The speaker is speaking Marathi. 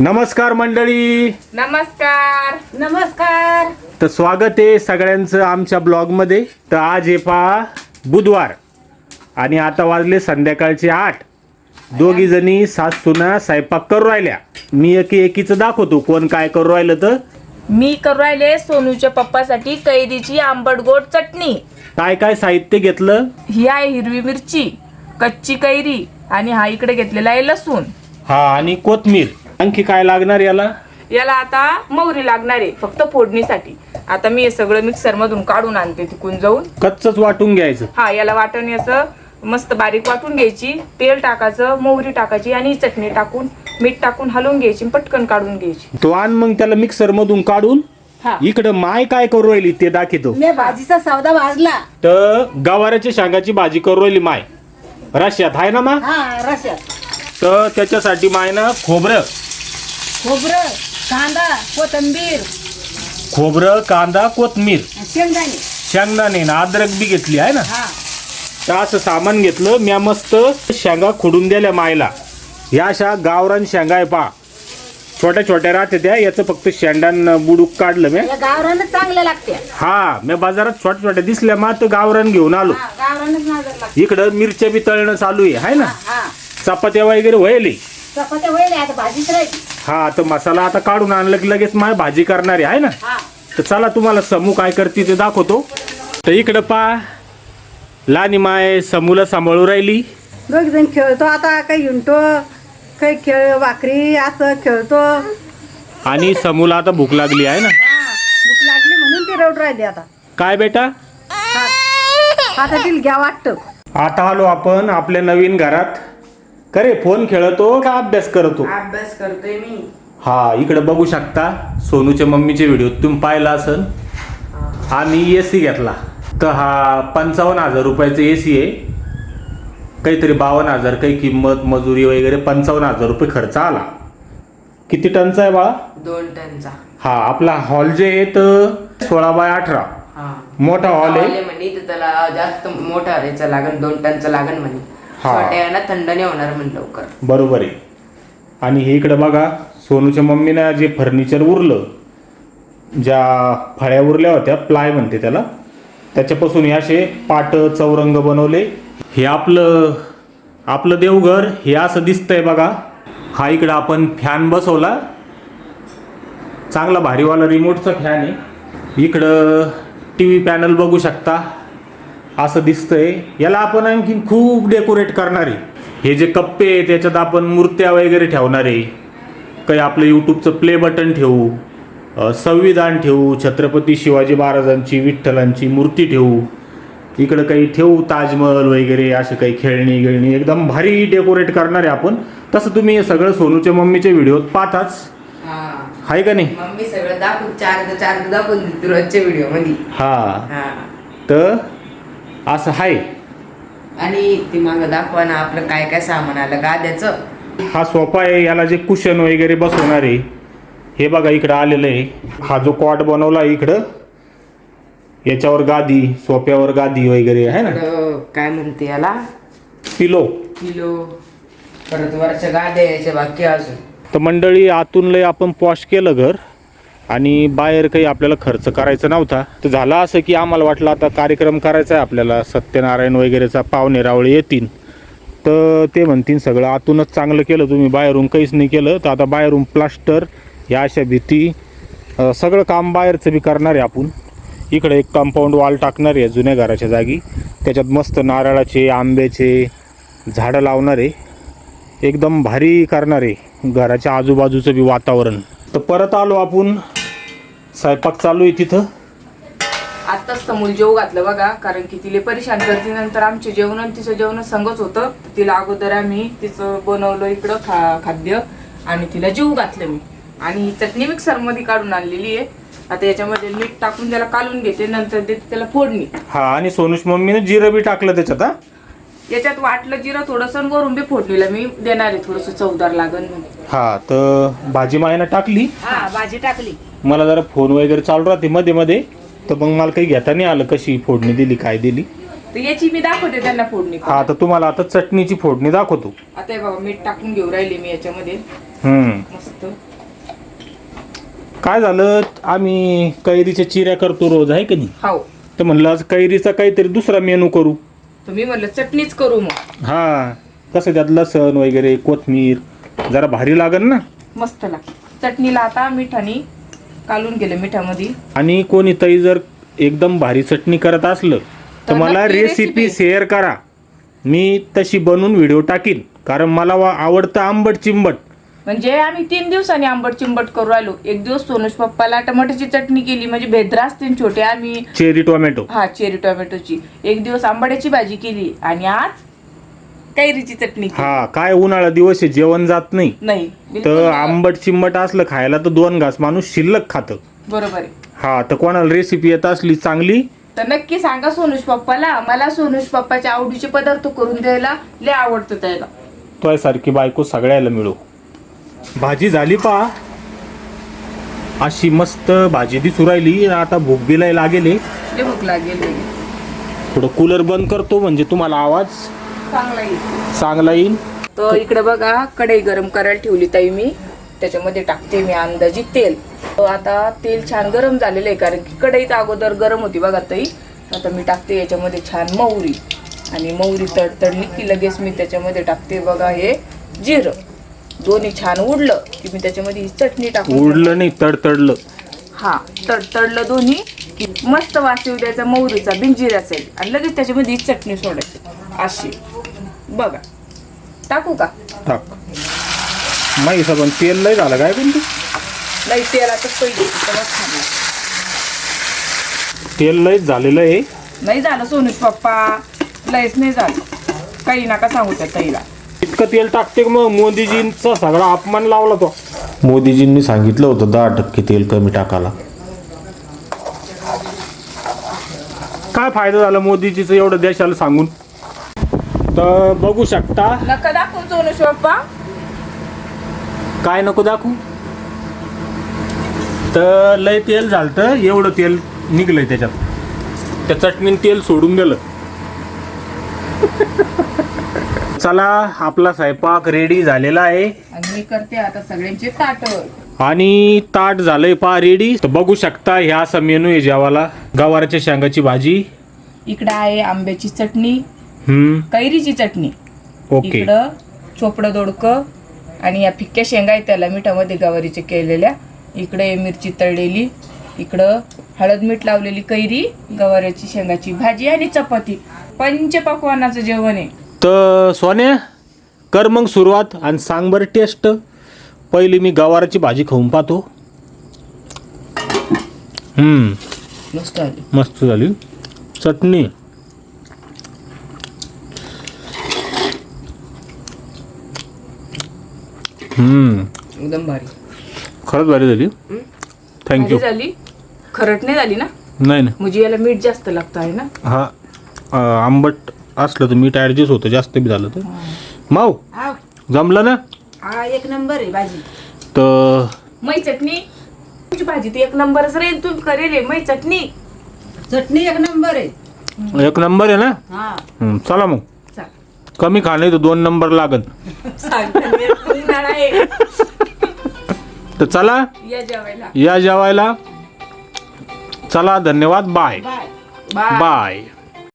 नमस्कार मंडळी. नमस्कार. नमस्कार. तर स्वागत आहे सगळ्यांचं आमच्या ब्लॉगमध्ये. तर आज आहे पहा बुधवार आणि आता वाजले संध्याकाळचे 8. दोघी जणी सासूना स्वयंपाक करू राहिल्या. मी एकीचं दाखवतो कोण काय करू राहिलं. तर मी करू राहिले सोनूच्या पप्पासाठी कैरीची आंबट गोड चटणी. काय काय साहित्य घेतलं? ही आहे हिरवी मिरची, कच्ची कैरी आणि हा इकडे घेतलेला आहे लसूण. हा आणि कोथमीर. आणखी काय लागणार याला? याला आता मोहरी लागणार आहे फक्त फोडणीसाठी. आता मी हे सगळं मिक्सर मधून काढून आणते तिकून जाऊन. कच्चच वाटून घ्यायचं. हा याला वाटण असं मस्त बारीक वाटून घ्यायची. तेल टाकायचं, मोहरी टाकायची आणि चटणी टाकून मीठ टाकून हलवून घ्यायची, पटकन काढून घ्यायची. तो आण मग त्याला मिक्सर मधून काढून. इकडं माय काय करू राहिली ते दाखवतो. मी भाजीचा सौदा भाजला. तर गवाराच्या शेंगाची भाजी करू राहिली माय. रश्यात आहे ना मा? हा रश्यात. तर त्याच्यासाठी माय ना खोबरं, कांदा, कोथमीर, शेंगदाणे ना अद्रक बी घेतली आहे ना. तर असं सामान घेतलं. म्या मस्त शेंगा खोडून दिल्या मायला. ह्या अशा गावरान शेंगा आहे पा, छोट्या छोट्या राहते त्या. याचं फक्त शेंडान बुडूक काढलं मी. गावरान चांगल्या लागते. हा मी बाजारात छोट्या छोट्या दिसल्या मा तर गावरान घेऊन आलो. इकडं मिरच्या बी तळणं चालू आहे ना. चपात्या वगैरे व्हायली. हा तर मसाला आता काढून आणलं की लगेच माय भाजी करणारी आहे ना. तर चला तुम्हाला समू काय करते ते दाखवतो. तर इकडं पा लानी माय समूला सांभाळू राहिली. दोघ जण खेळतो आता. काही हिंडतो, काही खेळ वाकरी असं खेळतो. आणि समूला आता भूक लागली आहे ना. भूक लागली म्हणून ती रडू राहिली आता. काय बेटा? हातातील घ्या वाटतं. आता आलो आपण आपल्या नवीन घरात. करे फोन खेळतो का अभ्यास करतो? अभ्यास करतोय मी. हा इकडे बघू शकता सोनूच्या मम्मीचे व्हिडिओ तुम्ही पाहिला असन. आम्ही एसी घेतला. तर हा 55,000 रुपयाचा एसी आहे. काहीतरी 52,000 काही किंमत मजुरी वगैरे 55,000 रुपये खर्च आला. किती टनचा आहे बाळा? 2 टनचा. हा आपला हॉल जे आहे तर 16x18 मोठा हॉल आहे. म्हणे त्याला जास्त मोठा याचा लागन 2 टनचा लागन म्हणे. छोट्याला थंड नाही होणार म्हणे लवकर. बरोबर आहे. आणि हे इकडे बघा सोनूच्या मम्मीनं जे फर्निचर उरलं, ज्या फळ्या उरल्या होत्या प्लाय म्हणते त्याला, त्याच्यापासून हे असे पाट चौरंग बनवले. हे आपलं देवघर हे असं दिसतंय बघा. हा इकडं आपण फॅन बसवला, चांगला भारीवाला रिमोटचा फॅन आहे. इकडं TV पॅनल बघू शकता असं दिसतंय. याला आपण आणखीन खूप डेकोरेट करणार आहे. हे जे कप्पे आहे त्याच्यात आपण मूर्त्या वगैरे ठेवणार आहे. काही आपलं यूट्यूबचं प्ले बटन ठेवू, संविधान ठेवू, छत्रपती शिवाजी महाराजांची विठ्ठलांची मूर्ती ठेवू. इकडं काही ठेवू ताजमहल वगैरे असे काही खेळणी एकदम भारी डेकोरेट करणार आहे आपण. तसं तुम्ही हे सगळं सोनूच्या मम्मीच्या व्हिडिओत पाहताच आहे का नाही? मम्मी सगळं दाखवून चार दाखवून देते रोजच्या व्हिडिओ मध्ये. हा तर असं आहे. आणि ती मागं दाखवा ना आपलं काय काय सामान आलं गाद्याचं. हा सोफा आहे. याला जे कुशन वगैरे बसवणार आहे हे बघा इकडं आलेलं आहे. हा जो कॉट बनवला आहे इकडं, याच्यावर गादी, सोफ्यावर गादी वगैरे आहे ना. काय म्हणते याला? पिलो. परत वरच्या गाद्या यायच्या बाकी अजून. तर मंडळी आतून लय आपण पॉश केलं घर आणि बाहेर काही आपल्याला खर्च करायचा नव्हता. तर झालं असं की आम्हाला वाटलं आता कार्यक्रम करायचा आहे आपल्याला, सत्यनारायण वगैरेचा, पाहुणे रावळे येतील तर ते म्हणतील सगळं आतूनच चांगलं केलं तुम्ही, बाहेरून काहीच नाही केलं. तर आता बाहेरून प्लास्टर या अशा भीती सगळं काम बाहेरचं बी करणार आहे आपण. इकडे एक कंपाऊंड वॉल टाकणार आहे जुन्या घराच्या जागी. त्याच्यात मस्त नारळाचे आंब्याचे झाडं लावणार आहे. एकदम भारी करणार आहे घराच्या आजूबाजूचं बी वातावरण. तर परत आलो आपण. स्वयंपाक चालू आहे तिथं. आत्ताच समोर जेव घातलं बघा, कारण की तिला परेशान करते. नंतर आमचे जेवण आणि तिचं जेवण संगच होतं. तिला अगोदर आम्ही तिचं बनवलं इकडं खाद्य आणि तिला जेव घातलं मी. आणि ही चटणी मिक्सर मध्ये काढून आणलेली आहे. आता याच्यामध्ये मीठ टाकून त्याला कालून घेते, नंतर देते त्याला फोडणी. हा आणि सोनूश मम्मीने जिरं बी टाकलं त्याच्यात. हा याच्यात वाटलं जिरं थोडंसं वरून बी फोडणीला मी देणार आहे, थोडंसं चवदार लागन म्हणून. हा तर भाजी मायनं टाकली. भाजी टाकली. मला जरा फोन वगैरे चालू राहते मध्ये मध्ये, तर मग मला काही घेता नाही आलं कशी फोडणी दिली काय दिली. तर याची मी दाखवते त्यांना फोडणी. हा तर तुम्हाला आता चटणीची फोडणी दाखवतो. आता हे बाबा मीठ टाकून घेऊ राहिले मी याच्यामध्ये मस्त. काय झालं, आम्ही कैरीच्या चिऱ्या करतो रोज, आहे की नाही? हो. तर म्हणलं आज कैरीचा काहीतरी दुसरा मेनू करू. तर मी म्हणलं चटणीच करू मग. हा, कसं त्यात लसण वगैरे कोथमीर जरा भारी लागल ना. मस्त लागते चटणीला. आता मिठाने कालून गेलं मिठामध्ये. आणि कोणी ताई जर एकदम भारी चटणी करत असलं तर मला नक्की रेसिपी recipe. शेअर करा. मी तशी बनवून व्हिडिओ टाकीन, कारण मला आवडतं आंबट चिंबट. म्हणजे आम्ही 3 दिवसांनी आंबट चिंबट करू राहिलो. एक दिवस सोनूज पप्पाला टमाट्याची चटणी केली, म्हणजे भेद्रा असते ना छोटे, आम्ही चेरी टोमॅटो. हा चेरी टोमॅटोची. एक दिवस आंबाड्याची भाजी केली आणि आज कैरीची चटणी केली. हा, काय उन्हाळा दिवस आहे, जेवण जात नाही. नाही बिलकुल तर नाही. आंबट चिंबट असलं खायला तर 2 घास माणूस शिल्लक खातं. बरोबर आहे. हा, तर कोणाला रेसिपी येत असली चांगली तर नक्की सांगा सोनूज पप्पाला. मला सोनूज पप्पाच्या आवडीचे पदार्थ करून द्यायला लय आवडतं त्याला. तो सारखी बायको सगळ्याला मिळो. भाजी झाली पा, अशी मस्त भाजी दिसू राहिली. आता भूक बिलाय लागेल. लय भूक लागेल. थोडं कूलर बंद करतो म्हणजे तुम्हाला आवाज चांगला येईल. चांगला येईल. तर इकडे बघा कढई गरम करायला ठेवली ताई मी. त्याच्यामध्ये टाकते मी अंदाजी तेल. आता तेल छान गरम झालेलं आहे, कारण की कढईच अगोदर गरम होती बघा ताई. आता मी टाकते याच्यामध्ये छान मोहरी. आणि मोहरी तडतडली की लगेच मी त्याच्यामध्ये टाकते बघा हे जिरं. दोन्ही छान उडलं की मी त्याच्यामध्ये ही चटणी टाकून. उडलं नाही, तडतडलं. हा, तडतडलं दोन्ही की मस्त वास येऊ द्यायचा मोहरीचा बिनजिऱ्याचा. आणि लगेच त्याच्यामध्ये ही चटणी सोडायची अशी. बघा टाकू का? टाक. माही पण तेल लय झालं काय पण ते? नाही तेलातच पहिले थांबला. तेल लयच झालेलं आहे. नाही झालं सोनूज पप्पा, लयच नाही झालं. काही नका सांगू त्या ताईला. इतकं तेल टाकते मग मोदीजींचा सगळा अपमान लावला तो. मोदीजींनी सांगितलं होतं 10% तेल कमी टाकायला. काय फायदा झाला मोदीजीचं एवढं देशाला सांगून. तर बघू शकता. नका दाखवून सोनूज पप्पा. काय नको दाखवू. तर लय तेल झालतं, एवढं तेल निघलंय त्याच्यात. त्या चटणीने तेल सोडून दिलं. चला, आपला स्वयंपाक रेडी झालेला आहे. आणि मी करते आता सगळ्यांचे ताट. आणि ताट झालंय पा रेडी. तर बघू शकता ह्या असा मेनू आहे जेवाला. गवाराच्या शेंगाची भाजी, इकडं आहे आंब्याची चटणी, कैरीची चटणी, ओके, इकडं चोपडं दोडकं आणि या फिक्क्या शेंगा आहेत त्याला मिठामध्ये गवारीचे केलेल्या. इकडे मिरची तळलेली, इकडं हळद मीठ लावलेली कैरी, गवारीची शेंगाची भाजी आणि चपाती. पंचपक्वानाचं जेवण आहे. तर सोन्या कर मग सुरुवात आणि सांग बरं टेस्ट. पहिली मी गवाराची भाजी खाऊन पाहतो. मस्त आली. मस्त झाली. चटणी एकदम भारी. खरंच भारी झाली. थँक्यू. भारी झाली. खरट नाही झाली ना? नाही ना, म्हणजे याला मीठ जास्त लागतं आहे ना. हा आंबट असलं तर मीठ ॲडजस्ट होतं, जास्त बी झालं तर. माऊ जमलं ना? हा, एक नंबर आहे भाजी. तर मै चटणी तुमची भाजी ती एक नंबरच राहील. तुम्ही करेल मै चटणी. चटणी एक नंबर आहे. एक नंबर आहे ना. हा, चला मग चाल. कमी खा नाही तर 2 नंबर लागन. सांगते मी, पुन्हा आहे. तर चला या जेवायला. या जेवायला. चला, धन्यवाद. Bye bye. बाय. बाय.